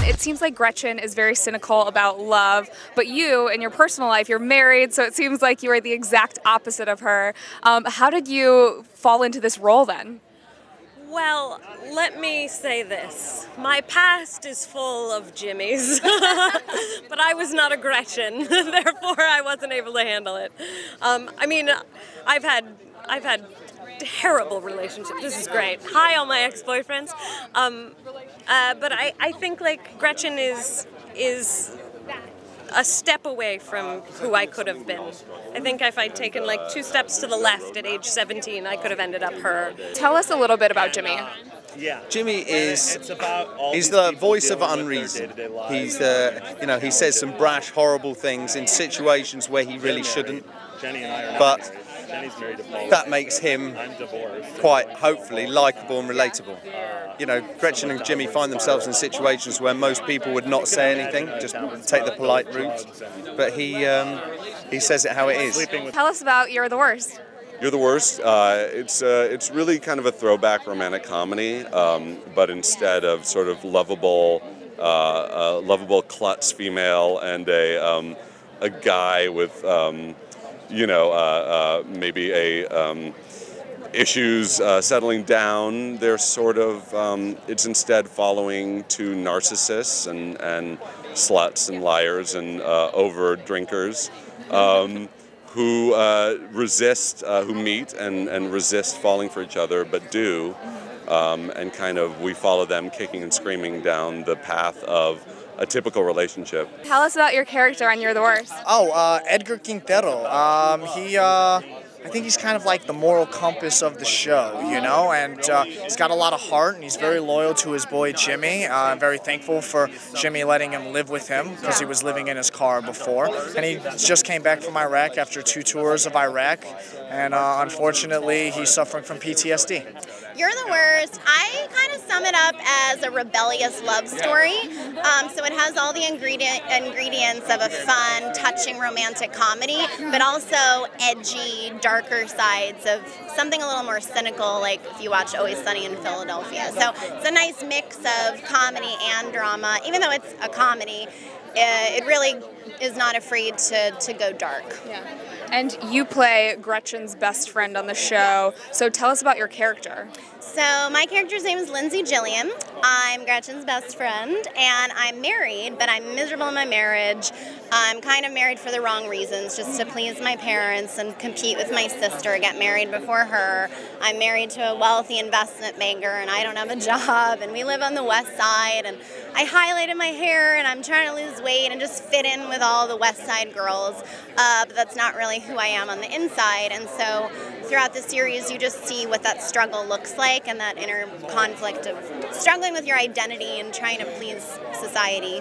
It seems like Gretchen is very cynical about love, but you, in your personal life, you're married, so it seems like you are the exact opposite of her. How did you fall into this role then? Well, let me say this. My past is full of Jimmys, but I was not a Gretchen, therefore I wasn't able to handle it. I mean, I've had terrible relationships. This is great. Hi, all my ex-boyfriends. But I think like Gretchen is a step away from who I could have been. I think if I'd taken like 2 steps to the left at age 17, I could have ended up her. Tell us a little bit about Jimmy. Jimmy is, he's the voice of unreason. He's he says some brash, horrible things in situations where he really shouldn't. But that makes him quite, hopefully, likable and relatable. You know, Gretchen and Jimmy find themselves in situations where most people would not say anything, just take the polite route. But he says it how it is. Tell us about You're the Worst. You're the Worst. It's really kind of a throwback romantic comedy, but instead of sort of lovable klutz female and a guy with maybe issues settling down. They're sort of it's instead following 2 narcissists and sluts and liars and over drinkers. Who resist, who meet and resist falling for each other, but do, and kind of we follow them kicking and screaming down the path of a typical relationship. Tell us about your character on You're the Worst. Edgar Quintero. I think he's kind of like the moral compass of the show, you know, and he's got a lot of heart, and he's very loyal to his boy Jimmy. I'm very thankful for Jimmy letting him live with him because he was living in his car before. And he just came back from Iraq after 2 tours of Iraq, and unfortunately he's suffering from PTSD. You're the Worst. I kind of sum it up as a rebellious love story. So it has all the ingredients of a fun, touching romantic comedy, but also edgy, darker sides of something a little more cynical, like if you watch Always Sunny in Philadelphia. So it's a nice mix of comedy and drama. Even though it's a comedy, it really is not afraid to go dark. Yeah. And you play Gretchen's best friend on the show, so tell us about your character. So my character's name is Lindsay Gilliam. I'm Gretchen's best friend, and I'm married, but I'm miserable in my marriage. I'm kind of married for the wrong reasons, just to please my parents and compete with my sister, get married before her. I'm married to a wealthy investment banker, and I don't have a job, and we live on the west side, and I highlighted my hair, and I'm trying to lose weight and just fit in with all the west side girls, but that's not really who I am on the inside, and so throughout the series you just see what that struggle looks like and that inner conflict of struggling with your identity and trying to please society.